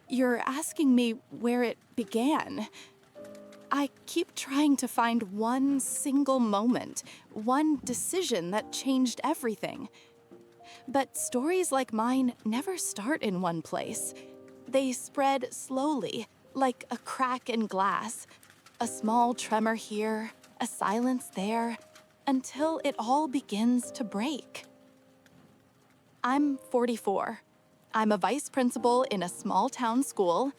You're asking me where it began. I keep trying to find one single moment, one decision that changed everything. But stories like mine never start in one place. They spread slowly, like a crack in glass. A small tremor here, a silence there, until it all begins to break. I'm 44. I'm a vice principal in a small town school.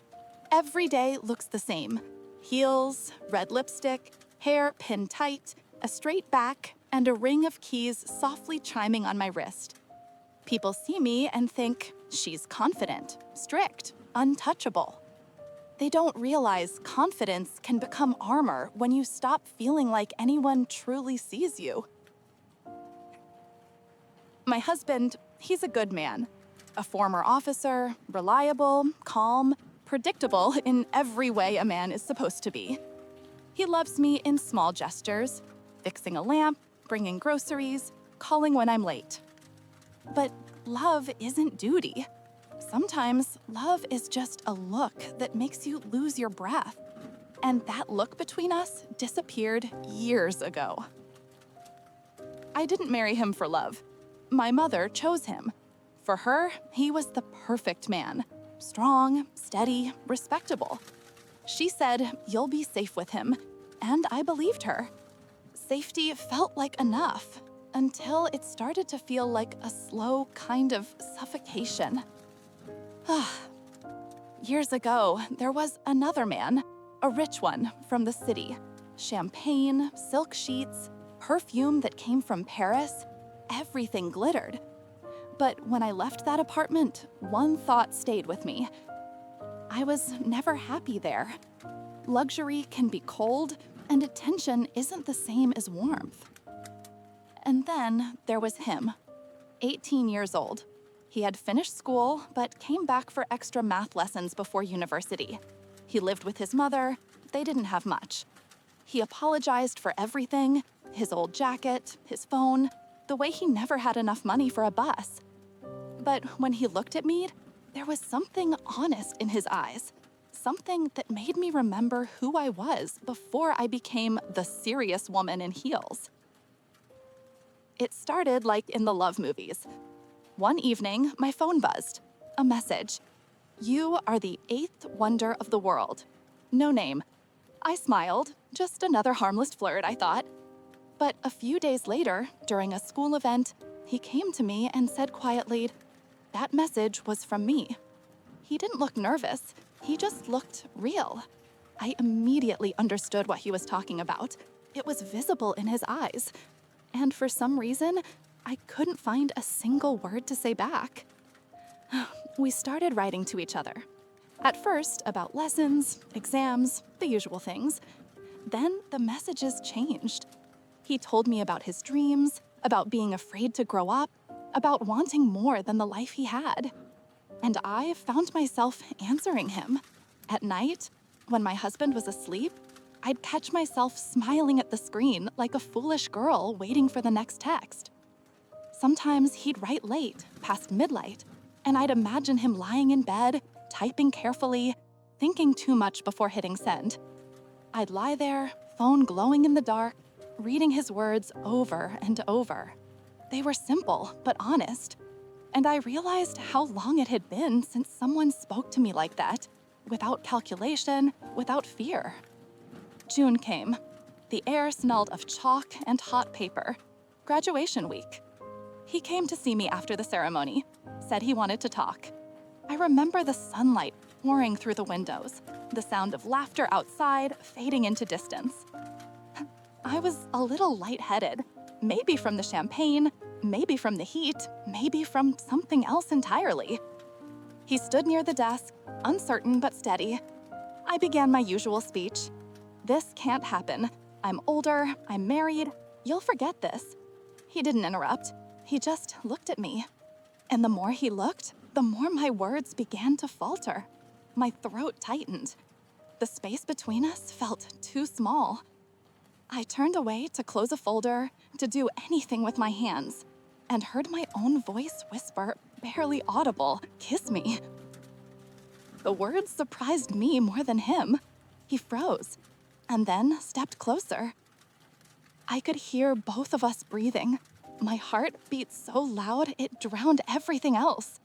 Every day looks the same. Heels, red lipstick, hair pinned tight, a straight back, and a ring of keys softly chiming on my wrist. People see me and think, she's confident, strict, untouchable. They don't realize confidence can become armor when you stop feeling like anyone truly sees you. My husband, he's a good man. A former officer, reliable, calm, predictable in every way a man is supposed to be. He loves me in small gestures, fixing a lamp, bringing groceries, calling when I'm late. But love isn't duty. Sometimes love is just a look that makes you lose your breath. And that look between us disappeared years ago. I didn't marry him for love. My mother chose him. For her, he was the perfect man. Strong, steady, respectable. She said, "You'll be safe with him," and I believed her. Safety felt like enough, until it started to feel like a slow kind of suffocation. Years ago, there was another man, a rich one from the city. Champagne, silk sheets, perfume that came from Paris, everything glittered. But when I left that apartment, one thought stayed with me. I was never happy there. Luxury can be cold, and attention isn't the same as warmth. And then there was him, 18 years old. He had finished school, but came back for extra math lessons before university. He lived with his mother. They didn't have much. He apologized for everything, his old jacket, his phone, the way he never had enough money for a bus. But when he looked at me, there was something honest in his eyes, something that made me remember who I was before I became the serious woman in heels. It started like in the love movies. One evening, my phone buzzed. A message. "You are the 8th wonder of the world." No name. I smiled. Just another harmless flirt, I thought. But a few days later, during a school event, he came to me and said quietly, "That message was from me." He didn't look nervous. He just looked real. I immediately understood what he was talking about. It was visible in his eyes. And for some reason, I couldn't find a single word to say back. We started writing to each other. At first, about lessons, exams, the usual things. Then the messages changed. He told me about his dreams, about being afraid to grow up, about wanting more than the life he had. And I found myself answering him. At night, when my husband was asleep, I'd catch myself smiling at the screen like a foolish girl waiting for the next text. Sometimes he'd write late, past midnight, and I'd imagine him lying in bed, typing carefully, thinking too much before hitting send. I'd lie there, phone glowing in the dark, reading his words over and over. They were simple, but honest. And I realized how long it had been since someone spoke to me like that, without calculation, without fear. June came. The air smelled of chalk and hot paper. Graduation week. He came to see me after the ceremony, said he wanted to talk. I remember the sunlight pouring through the windows, the sound of laughter outside fading into distance. I was a little lightheaded, maybe from the champagne, maybe from the heat, maybe from something else entirely. He stood near the desk, uncertain but steady. I began my usual speech. "This can't happen. I'm older, I'm married. You'll forget this." He didn't interrupt. He just looked at me. And the more he looked, the more my words began to falter. My throat tightened. The space between us felt too small. I turned away to close a folder, to do anything with my hands, and heard my own voice whisper, barely audible, "Kiss me." The words surprised me more than him. He froze, and then stepped closer. I could hear both of us breathing. My heart beat so loud it drowned everything else.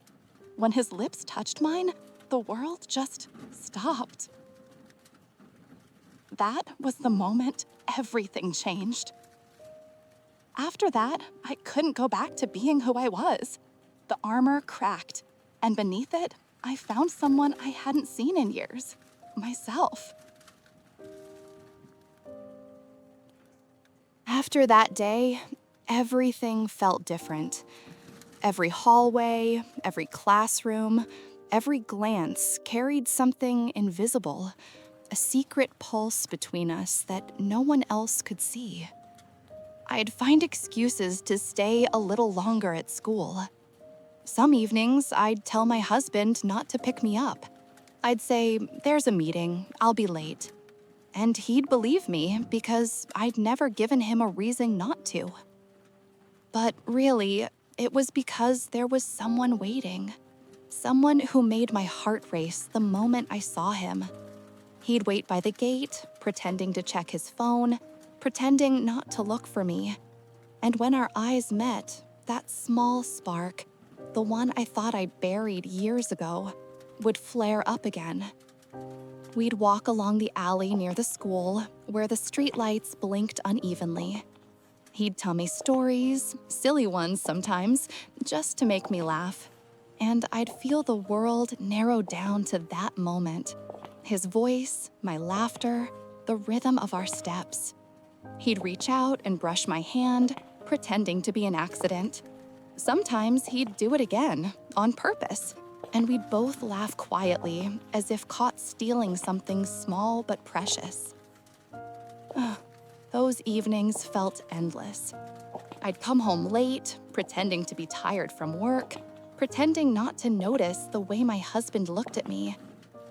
When his lips touched mine, the world just stopped. That was the moment everything changed. After that, I couldn't go back to being who I was. The armor cracked, and beneath it, I found someone I hadn't seen in years, myself. After that day, everything felt different. Every hallway, every classroom, every glance carried something invisible, a secret pulse between us that no one else could see. I'd find excuses to stay a little longer at school. Some evenings, I'd tell my husband not to pick me up. I'd say, "There's a meeting, I'll be late." And he'd believe me because I'd never given him a reason not to. But really, it was because there was someone waiting. Someone who made my heart race the moment I saw him. He'd wait by the gate, pretending to check his phone, pretending not to look for me. And when our eyes met, that small spark, the one I thought I buried years ago, would flare up again. We'd walk along the alley near the school, where the streetlights blinked unevenly. He'd tell me stories, silly ones sometimes, just to make me laugh. And I'd feel the world narrow down to that moment. His voice, my laughter, the rhythm of our steps. He'd reach out and brush my hand, pretending to be an accident. Sometimes he'd do it again, on purpose, and we'd both laugh quietly, as if caught stealing something small but precious. Those evenings felt endless. I'd come home late, pretending to be tired from work, pretending not to notice the way my husband looked at me.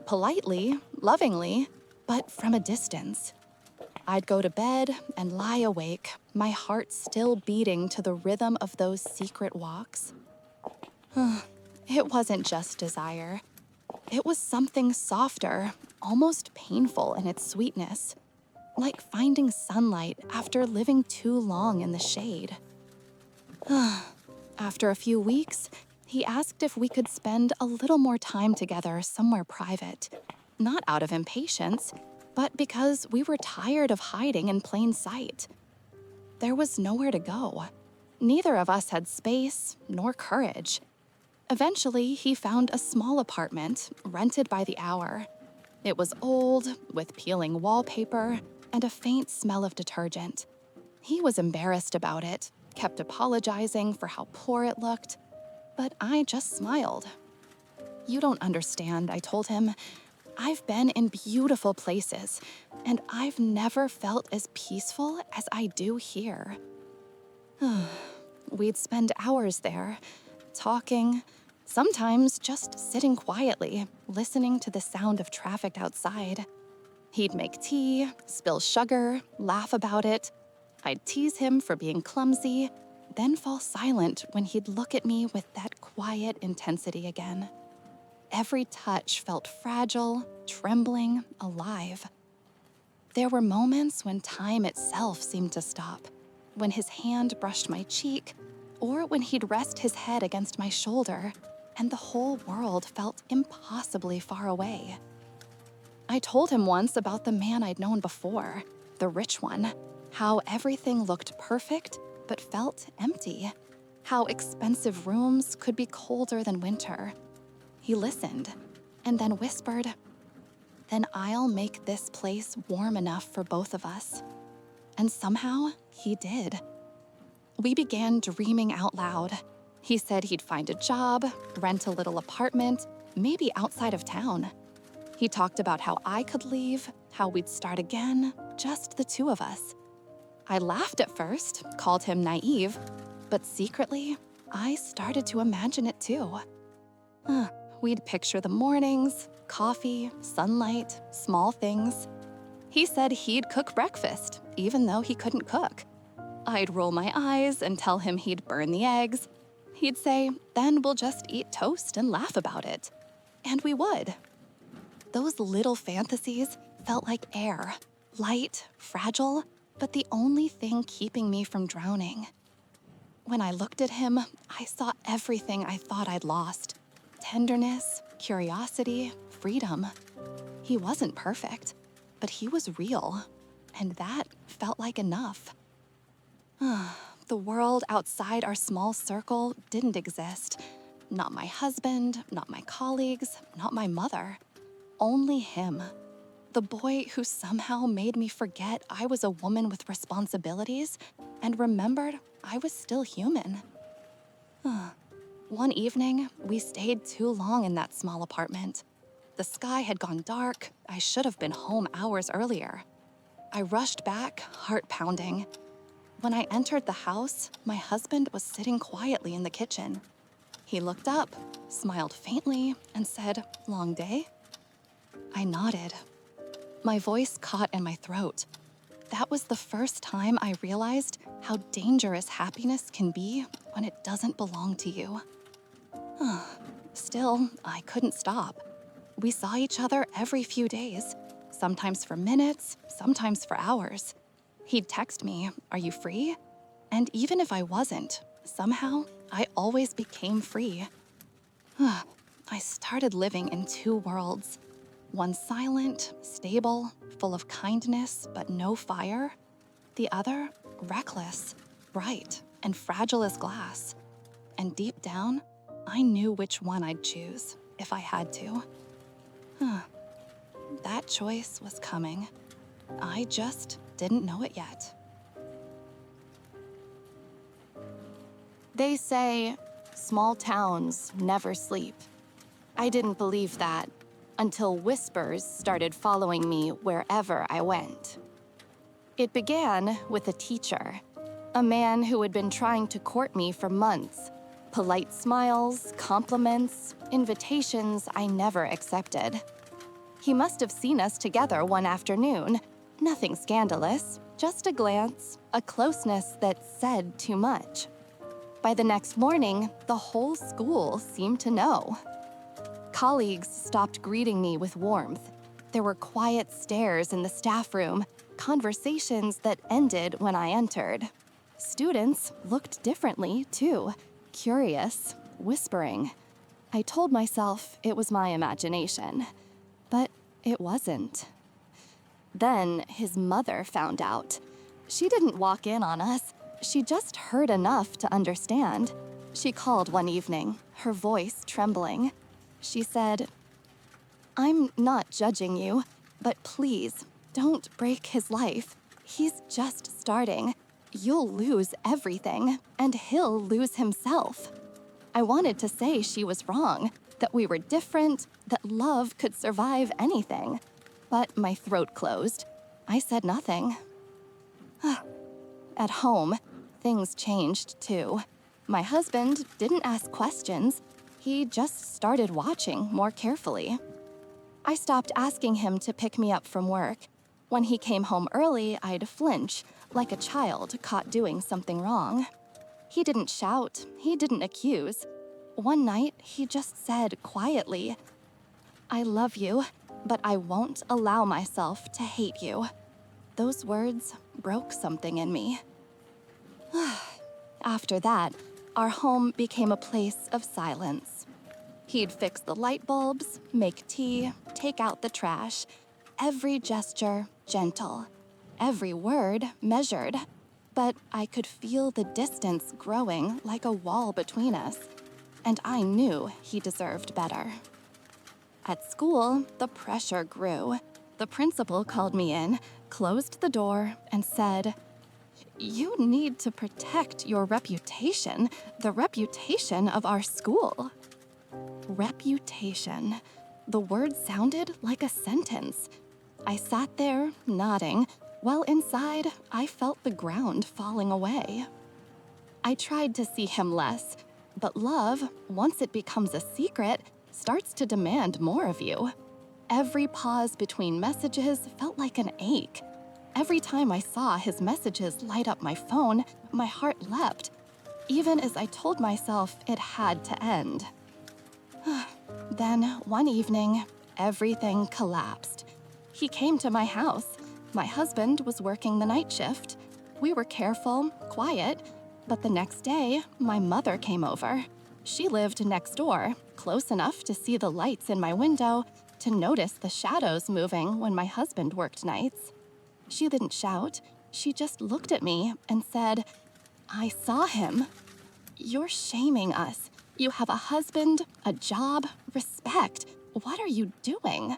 Politely, lovingly, but from a distance. I'd go to bed and lie awake, my heart still beating to the rhythm of those secret walks. It wasn't just desire. It was something softer, almost painful in its sweetness, like finding sunlight after living too long in the shade. After a few weeks, he asked if we could spend a little more time together somewhere private, not out of impatience, but because we were tired of hiding in plain sight. There was nowhere to go. Neither of us had space nor courage. Eventually, he found a small apartment, rented by the hour. It was old, with peeling wallpaper, and a faint smell of detergent. He was embarrassed about it, kept apologizing for how poor it looked, but I just smiled. "You don't understand," I told him. "I've been in beautiful places, and I've never felt as peaceful as I do here." We'd spend hours there, talking, sometimes just sitting quietly, listening to the sound of traffic outside. He'd make tea, spill sugar, laugh about it. I'd tease him for being clumsy, then fall silent when he'd look at me with that quiet intensity again. Every touch felt fragile, trembling, alive. There were moments when time itself seemed to stop, when his hand brushed my cheek, or when he'd rest his head against my shoulder, and the whole world felt impossibly far away. I told him once about the man I'd known before, the rich one, how everything looked perfect but felt empty, how expensive rooms could be colder than winter. He listened, and then whispered, "Then I'll make this place warm enough for both of us." And somehow, he did. We began dreaming out loud. He said he'd find a job, rent a little apartment, maybe outside of town. He talked about how I could leave, how we'd start again, just the two of us. I laughed at first, called him naive, but secretly, I started to imagine it too. We'd picture the mornings, coffee, sunlight, small things. He said he'd cook breakfast, even though he couldn't cook. I'd roll my eyes and tell him he'd burn the eggs. He'd say, "Then we'll just eat toast and laugh about it." And we would. Those little fantasies felt like air, light, fragile, but the only thing keeping me from drowning. When I looked at him, I saw everything I thought I'd lost: tenderness, curiosity, freedom. He wasn't perfect, but he was real, and that felt like enough. The world outside our small circle didn't exist. Not my husband, not my colleagues, not my mother. Only him. The boy who somehow made me forget I was a woman with responsibilities and remembered I was still human. One evening, we stayed too long in that small apartment. The sky had gone dark. I should have been home hours earlier. I rushed back, heart pounding. When I entered the house, my husband was sitting quietly in the kitchen. He looked up, smiled faintly, and said, "Long day?" I nodded. My voice caught in my throat. That was the first time I realized how dangerous happiness can be when it doesn't belong to you. Still, I couldn't stop. We saw each other every few days, sometimes for minutes, sometimes for hours. He'd text me, "Are you free?" And even if I wasn't, somehow, I always became free. I started living in two worlds. One silent, stable, full of kindness but no fire. The other, reckless, bright, and fragile as glass. And deep down, I knew which one I'd choose if I had to. That choice was coming. I just didn't know it yet. They say small towns never sleep. I didn't believe that until whispers started following me wherever I went. It began with a teacher, a man who had been trying to court me for months. Polite smiles, compliments, invitations I never accepted. He must have seen us together one afternoon. Nothing scandalous, just a glance, a closeness that said too much. By the next morning, the whole school seemed to know. Colleagues stopped greeting me with warmth. There were quiet stares in the staff room, conversations that ended when I entered. Students looked differently, too, curious, whispering. I told myself it was my imagination, but it wasn't. Then his mother found out. She didn't walk in on us. She just heard enough to understand. She called one evening, her voice trembling. She said, "I'm not judging you, but please, don't break his life. He's just starting. You'll lose everything, and he'll lose himself." I wanted to say she was wrong, that we were different, that love could survive anything. But my throat closed. I said nothing. At home, things changed too. My husband didn't ask questions. He just started watching more carefully. I stopped asking him to pick me up from work. When he came home early, I'd flinch, like a child caught doing something wrong. He didn't shout, he didn't accuse. One night, he just said quietly, "I love you, but I won't allow myself to hate you." Those words broke something in me. After that, our home became a place of silence. He'd fix the light bulbs, make tea, take out the trash. Every gesture gentle, every word measured. But I could feel the distance growing like a wall between us, and I knew he deserved better. At school, the pressure grew. The principal called me in, closed the door, and said, "You need to protect your reputation, the reputation of our school." Reputation. The word sounded like a sentence. I sat there, nodding, while inside, I felt the ground falling away. I tried to see him less, but love, once it becomes a secret, starts to demand more of you. Every pause between messages felt like an ache. Every time I saw his messages light up my phone, my heart leapt, even as I told myself it had to end. Then, one evening, everything collapsed. He came to my house. My husband was working the night shift. We were careful, quiet, but the next day, my mother came over. She lived next door, close enough to see the lights in my window, to notice the shadows moving when my husband worked nights. She didn't shout. She just looked at me and said, "I saw him." "You're shaming us. You have a husband, a job, respect. What are you doing?"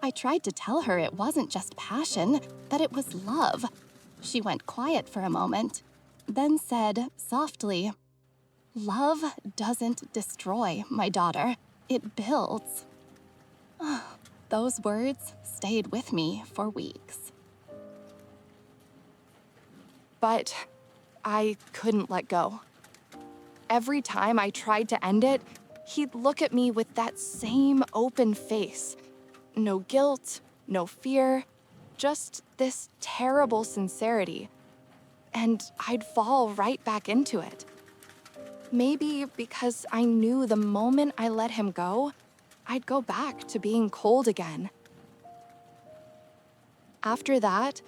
I tried to tell her it wasn't just passion, that it was love. She went quiet for a moment, then said softly, "Love doesn't destroy, my daughter. It builds." Those words stayed with me for weeks. But I couldn't let go. Every time I tried to end it, he'd look at me with that same open face. No guilt, no fear, just this terrible sincerity. And I'd fall right back into it. Maybe because I knew the moment I let him go, I'd go back to being cold again. After that,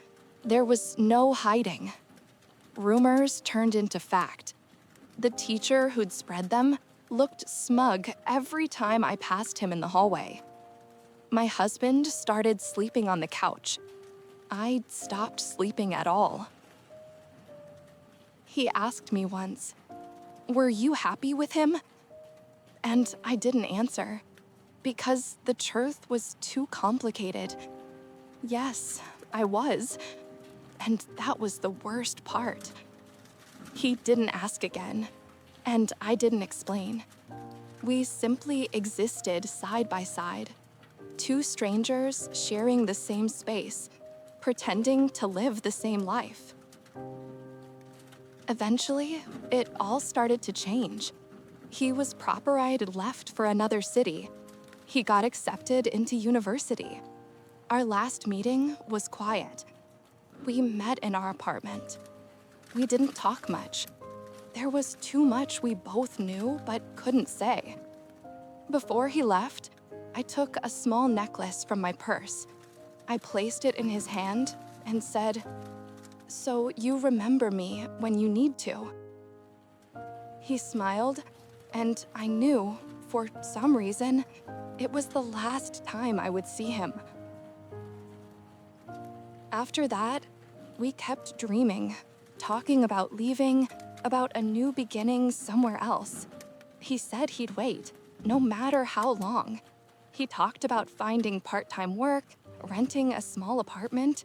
there was no hiding. Rumors turned into fact. The teacher who'd spread them looked smug every time I passed him in the hallway. My husband started sleeping on the couch. I stopped sleeping at all. He asked me once, "Were you happy with him?" And I didn't answer, because the truth was too complicated. Yes, I was, and that was the worst part. He didn't ask again, and I didn't explain. We simply existed side by side, two strangers sharing the same space, pretending to live the same life. Eventually, it all started to change. He was proper-eyed left for another city. He got accepted into university. Our last meeting was quiet. We met in our apartment. We didn't talk much. There was too much we both knew but couldn't say. Before he left, I took a small necklace from my purse. I placed it in his hand and said, "So you remember me when you need to." He smiled, and I knew, for some reason, it was the last time I would see him. After that, we kept dreaming, talking about leaving, about a new beginning somewhere else. He said he'd wait, no matter how long. He talked about finding part-time work, renting a small apartment.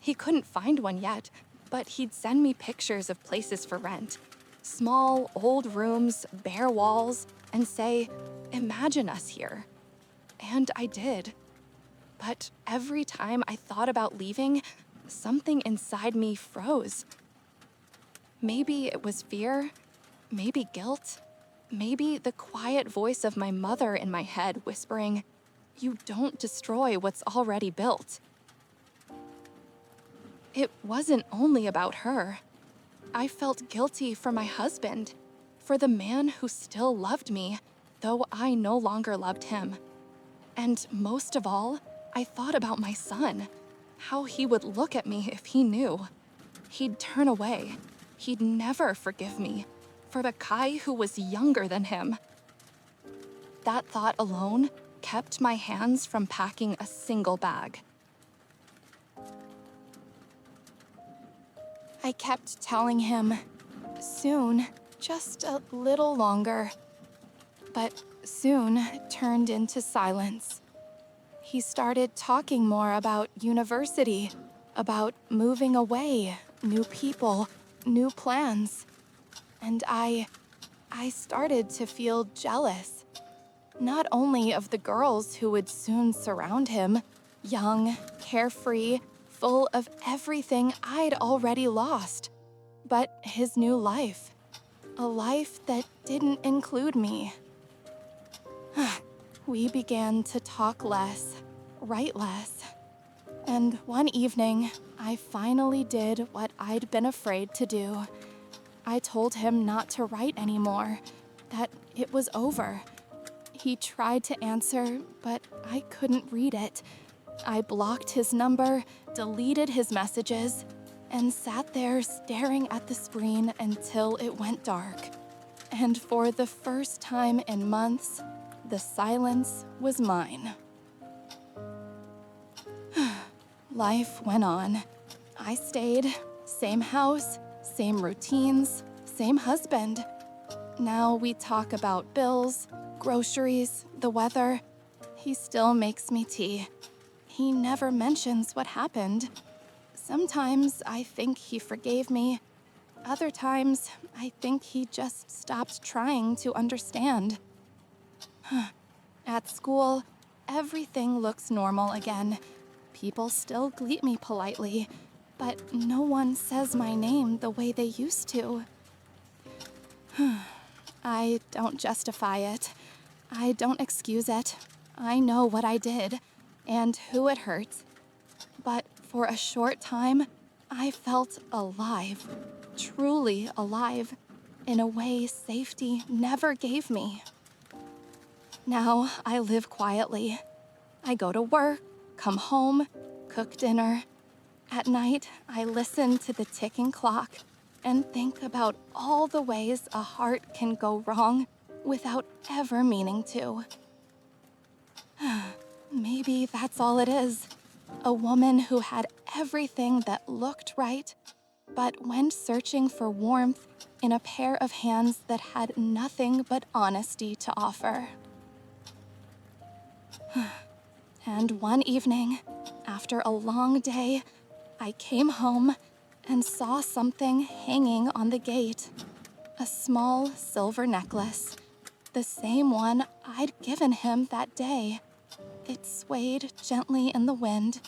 He couldn't find one yet, but he'd send me pictures of places for rent. Small, old rooms, bare walls, and say, "Imagine us here." And I did. But every time I thought about leaving, something inside me froze. Maybe it was fear, maybe guilt, maybe the quiet voice of my mother in my head whispering, "You don't destroy what's already built." It wasn't only about her. I felt guilty for my husband, for the man who still loved me, though I no longer loved him. And most of all, I thought about my son, how he would look at me if he knew. He'd turn away. He'd never forgive me for the Kai who was younger than him. That thought alone kept my hands from packing a single bag. I kept telling him, "Soon, just a little longer." But soon turned into silence. He started talking more about university, about moving away, new people, new plans. And I started to feel jealous. Not only of the girls who would soon surround him, young, carefree, full of everything I'd already lost, but his new life. A life that didn't include me. We began to talk less, write less. And one evening, I finally did what I'd been afraid to do. I told him not to write anymore, that it was over. He tried to answer, but I couldn't read it. I blocked his number, deleted his messages, and sat there staring at the screen until it went dark. And for the first time in months, the silence was mine. Life went on. I stayed. Same house, same routines, same husband. Now we talk about bills, groceries, the weather. He still makes me tea. He never mentions what happened. Sometimes I think he forgave me. Other times, I think he just stopped trying to understand. At school, everything looks normal again. People still greet me politely, but no one says my name the way they used to. I don't justify it. I don't excuse it. I know what I did and who it hurt. But for a short time, I felt alive, truly alive, in a way safety never gave me. Now I live quietly. I go to work, come home, cook dinner. At night, I listen to the ticking clock and think about all the ways a heart can go wrong without ever meaning to. Maybe that's all it is. A woman who had everything that looked right, but went searching for warmth in a pair of hands that had nothing but honesty to offer. And one evening, after a long day, I came home and saw something hanging on the gate. A small silver necklace, the same one I'd given him that day. It swayed gently in the wind,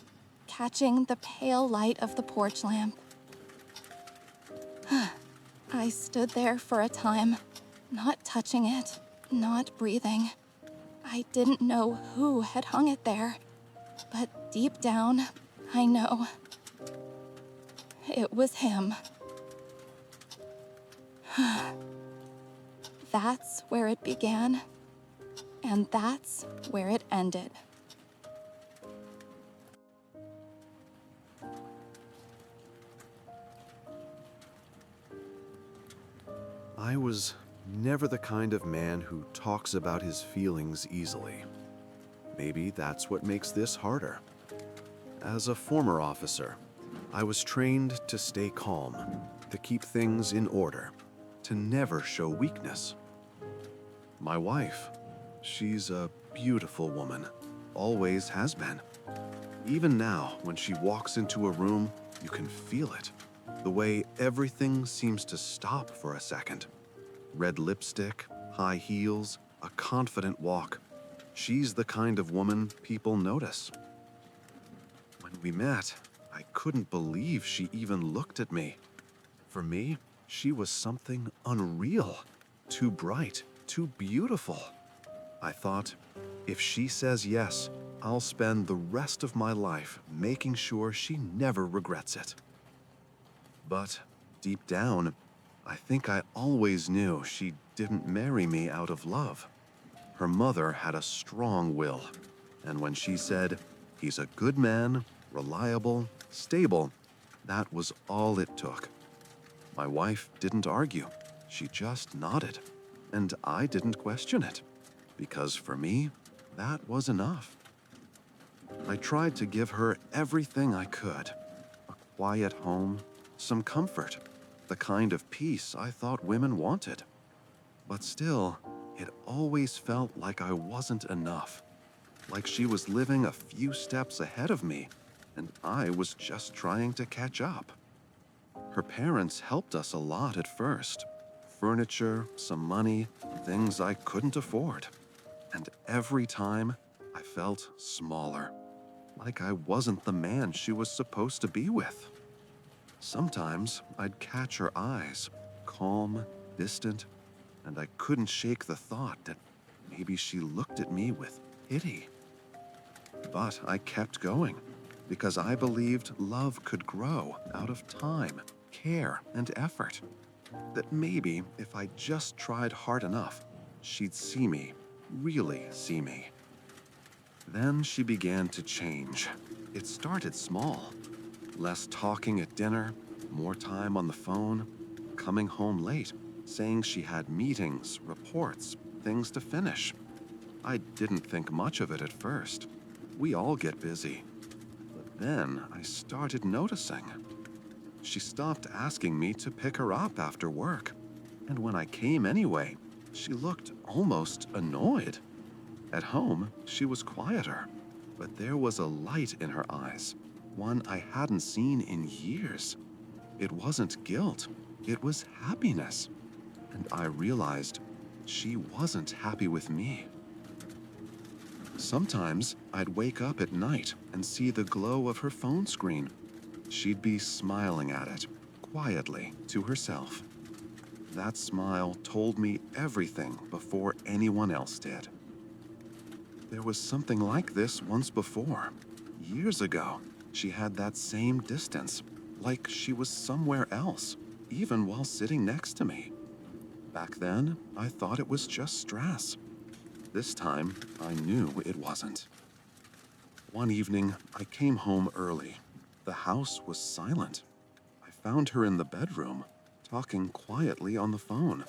catching the pale light of the porch lamp. I stood there for a time, not touching it, not breathing. I didn't know who had hung it there, but deep down, I know. It was him. That's where it began, and that's where it ended. I was never the kind of man who talks about his feelings easily. Maybe that's what makes this harder. As a former officer, I was trained to stay calm, to keep things in order, to never show weakness. My wife, she's a beautiful woman, always has been. Even now, when she walks into a room, you can feel it. The way everything seems to stop for a second. Red lipstick, high heels, a confident walk. She's the kind of woman people notice. When we met, I couldn't believe she even looked at me. For me, she was something unreal. Too bright, too beautiful. I thought, if she says yes, I'll spend the rest of my life making sure she never regrets it. But deep down, I think I always knew she didn't marry me out of love. Her mother had a strong will, and when she said, "He's a good man, reliable, stable," that was all it took. My wife didn't argue. She just nodded, and I didn't question it, because for me, that was enough. I tried to give her everything I could. A quiet home, some comfort, the kind of peace I thought women wanted. But still, it always felt like I wasn't enough, like she was living a few steps ahead of me, and I was just trying to catch up. Her parents helped us a lot at first. Furniture, some money, things I couldn't afford. And every time, I felt smaller, like I wasn't the man she was supposed to be with. Sometimes I'd catch her eyes, calm, distant, and I couldn't shake the thought that maybe she looked at me with pity. But I kept going, because I believed love could grow out of time, care, and effort. That maybe if I just tried hard enough, she'd see me, really see me. Then she began to change. It started small. Less talking at dinner, more time on the phone, coming home late, saying she had meetings, reports, things to finish. I didn't think much of it at first. We all get busy. But then I started noticing. She stopped asking me to pick her up after work. And when I came anyway, she looked almost annoyed. At home, she was quieter, but there was a light in her eyes, one I hadn't seen in years. It wasn't guilt, it was happiness. And I realized she wasn't happy with me. Sometimes I'd wake up at night and see the glow of her phone screen. She'd be smiling at it, quietly, to herself. That smile told me everything before anyone else did. There was something like this once before. Years ago, she had that same distance, like she was somewhere else, even while sitting next to me. Back then, I thought it was just stress. This time, I knew it wasn't. One evening, I came home early. The house was silent. I found her in the bedroom, talking quietly on the phone.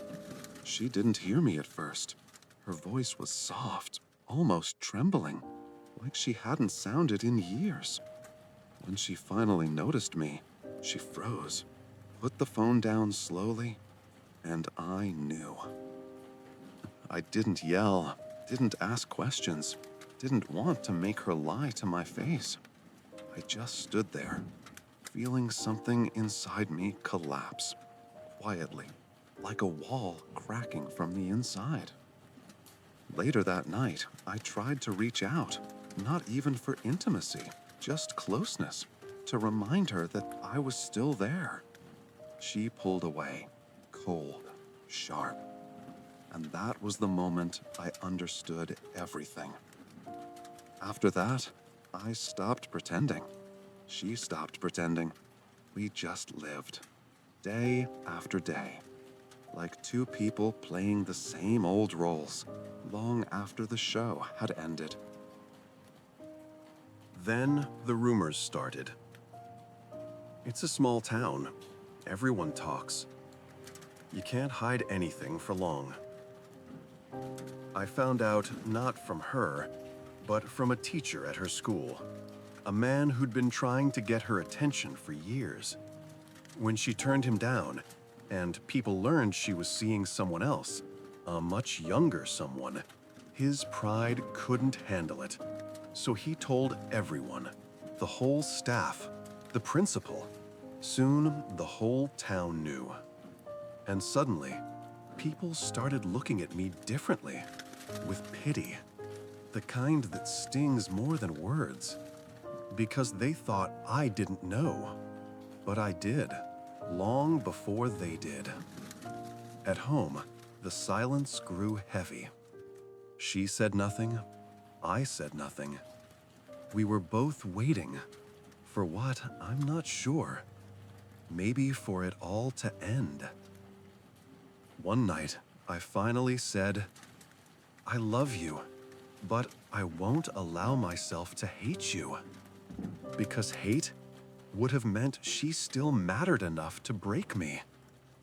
She didn't hear me at first. Her voice was soft, almost trembling, like she hadn't sounded in years. When she finally noticed me, she froze, put the phone down slowly, and I knew. I didn't yell, didn't ask questions, didn't want to make her lie to my face. I just stood there, feeling something inside me collapse, quietly, like a wall cracking from the inside. Later that night, I tried to reach out, not even for intimacy, just closeness, to remind her that I was still there. She pulled away, cold, sharp. And that was the moment I understood everything. After that, I stopped pretending. She stopped pretending. We just lived, day after day, like two people playing the same old roles, long after the show had ended. Then the rumors started. It's a small town. Everyone talks. You can't hide anything for long. I found out not from her, but from a teacher at her school, a man who'd been trying to get her attention for years. When she turned him down, and people learned she was seeing someone else, a much younger someone, his pride couldn't handle it. So he told everyone, the whole staff, the principal. Soon, the whole town knew. And suddenly, people started looking at me differently, with pity, the kind that stings more than words, because they thought I didn't know. But I did, long before they did. At home, the silence grew heavy. She said nothing, I said nothing. We were both waiting. For what, I'm not sure. Maybe for it all to end. One night, I finally said, I love you, but I won't allow myself to hate you. Because hate would have meant she still mattered enough to break me,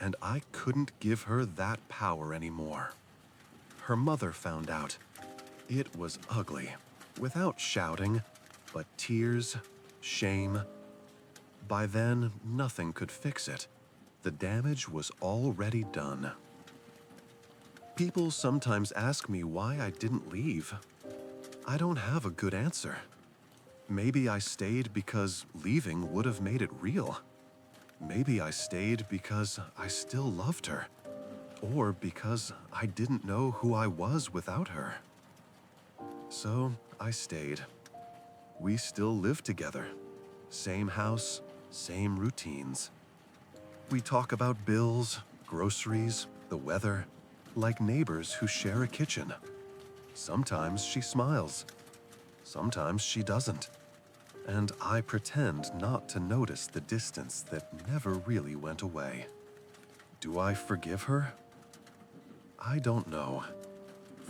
and I couldn't give her that power anymore. Her mother found out. It was ugly, without shouting, but tears, shame. By then, nothing could fix it. The damage was already done. People sometimes ask me why I didn't leave. I don't have a good answer. Maybe I stayed because leaving would have made it real. Maybe I stayed because I still loved her, or because I didn't know who I was without her. So I stayed. We still live together. Same house, same routines. We talk about bills, groceries, the weather, like neighbors who share a kitchen. Sometimes she smiles. Sometimes she doesn't. And I pretend not to notice the distance that never really went away. Do I forgive her? I don't know.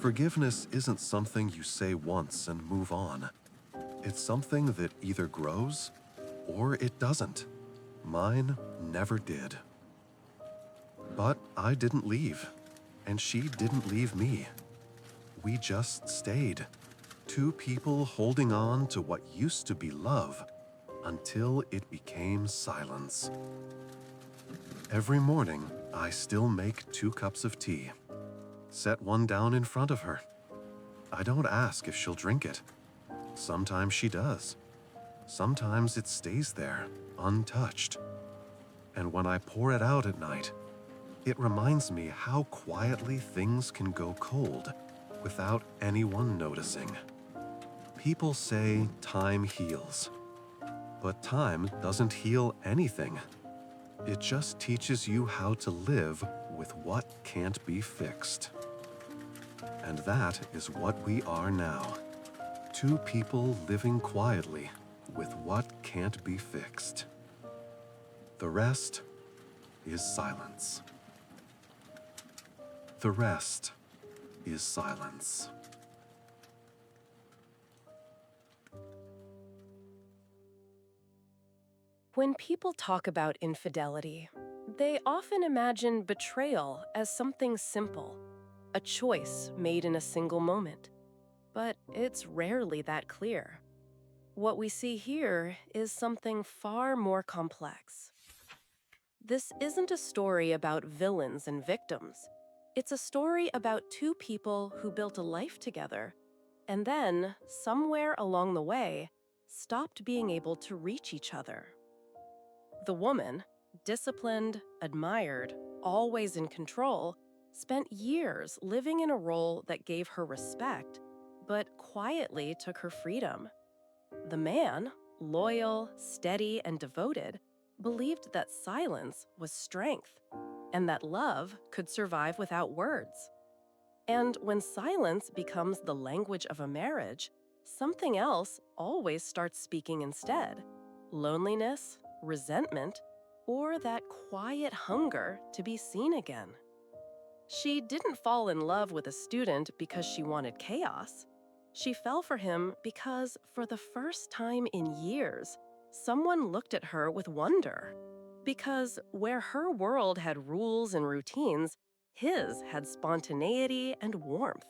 Forgiveness isn't something you say once and move on. It's something that either grows or it doesn't. Mine never did. But I didn't leave, and she didn't leave me. We just stayed. Two people holding on to what used to be love until it became silence. Every morning, I still make 2 cups of tea. Set one down in front of her. I don't ask if she'll drink it. Sometimes she does. Sometimes it stays there, untouched. And when I pour it out at night, it reminds me how quietly things can go cold without anyone noticing. People say time heals, but time doesn't heal anything. It just teaches you how to live with what can't be fixed. And that is what we are now. 2 people living quietly with what can't be fixed. The rest is silence. The rest is silence. When people talk about infidelity, they often imagine betrayal as something simple, a choice made in a single moment. But it's rarely that clear. What we see here is something far more complex. This isn't a story about villains and victims. It's a story about 2 people who built a life together and then, somewhere along the way, stopped being able to reach each other. The woman, disciplined, admired, always in control, spent years living in a role that gave her respect, but quietly took her freedom. The man, loyal, steady, and devoted, believed that silence was strength, and that love could survive without words. And when silence becomes the language of a marriage, something else always starts speaking instead: loneliness, resentment, or that quiet hunger to be seen again. She didn't fall in love with a student because she wanted chaos. She fell for him because, for the first time in years, someone looked at her with wonder. Because where her world had rules and routines, his had spontaneity and warmth.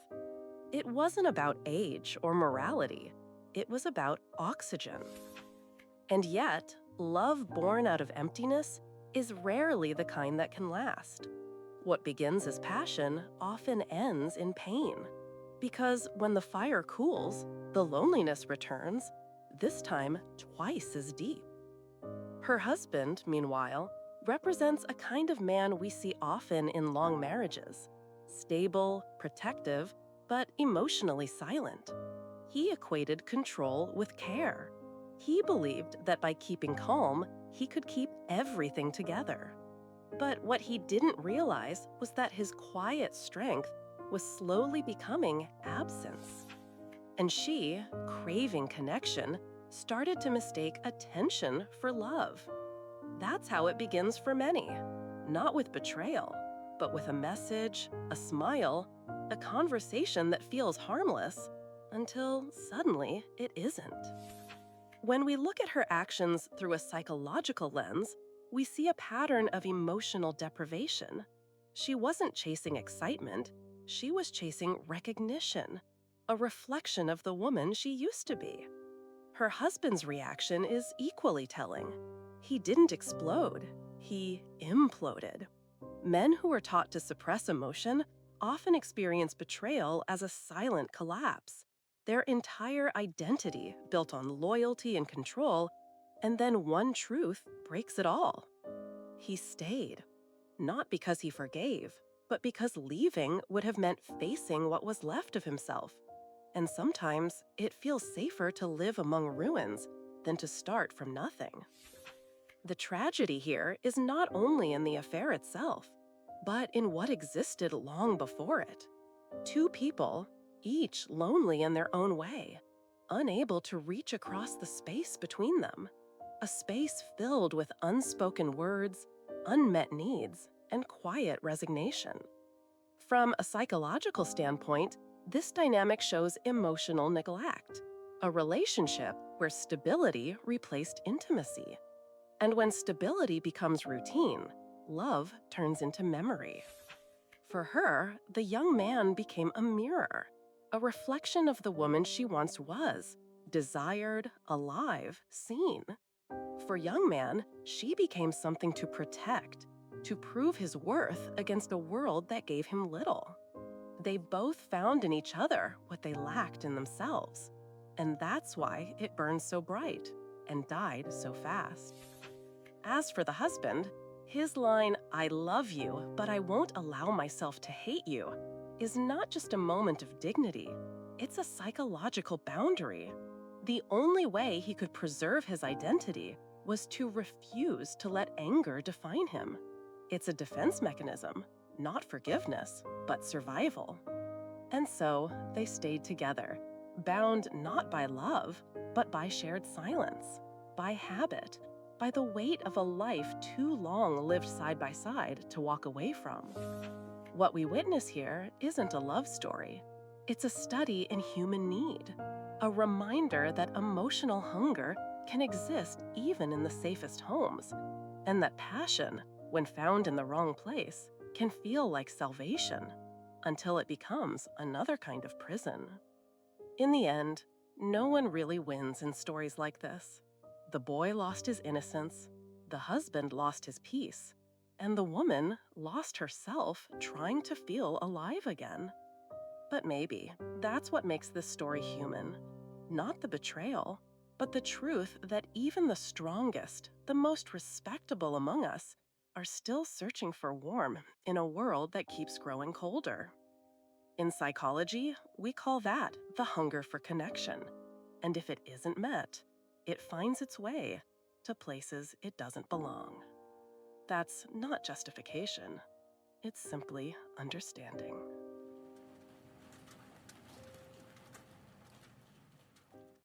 It wasn't about age or morality. It was about oxygen. And yet, love born out of emptiness is rarely the kind that can last. What begins as passion often ends in pain. Because when the fire cools, the loneliness returns, this time twice as deep. Her husband, meanwhile, represents a kind of man we see often in long marriages: stable, protective, but emotionally silent. He equated control with care. He believed that by keeping calm, he could keep everything together. But what he didn't realize was that his quiet strength was slowly becoming absence. And she, craving connection, started to mistake attention for love. That's how it begins for many, not with betrayal, but with a message, a smile, a conversation that feels harmless, until suddenly it isn't. When we look at her actions through a psychological lens, we see a pattern of emotional deprivation. She wasn't chasing excitement, she was chasing recognition, a reflection of the woman she used to be. Her husband's reaction is equally telling. He didn't explode, he imploded. Men who are taught to suppress emotion often experience betrayal as a silent collapse. Their entire identity built on loyalty and control, and then one truth breaks it all. He stayed, not because he forgave, but because leaving would have meant facing what was left of himself. And sometimes it feels safer to live among ruins than to start from nothing. The tragedy here is not only in the affair itself, but in what existed long before it. 2 people, each lonely in their own way, unable to reach across the space between them, a space filled with unspoken words, unmet needs, and quiet resignation. From a psychological standpoint, This dynamic shows emotional neglect, a relationship where stability replaced intimacy. And when stability becomes routine, love turns into memory. For her, the young man became a mirror, a reflection of the woman she once was, desired, alive, seen. For young man, she became something to protect, to prove his worth against a world that gave him little. They both found in each other what they lacked in themselves, and that's why it burned so bright and died so fast. As for the husband, his line, "I love you, but I won't allow myself to hate you," is not just a moment of dignity, it's a psychological boundary. The only way he could preserve his identity was to refuse to let anger define him. It's a defense mechanism, not forgiveness, but survival. And so they stayed together, bound not by love, but by shared silence, by habit, by the weight of a life too long lived side by side to walk away from. What we witness here isn't a love story. It's a study in human need, a reminder that emotional hunger can exist even in the safest homes, and that passion, when found in the wrong place, can feel like salvation until it becomes another kind of prison. In the end, no one really wins in stories like this. The boy lost his innocence, the husband lost his peace, and the woman lost herself trying to feel alive again. But maybe that's what makes this story human. Not the betrayal, but the truth that even the strongest, the most respectable among us, are still searching for warmth in a world that keeps growing colder. In psychology, we call that the hunger for connection. And if it isn't met, it finds its way to places it doesn't belong. That's not justification, it's simply understanding.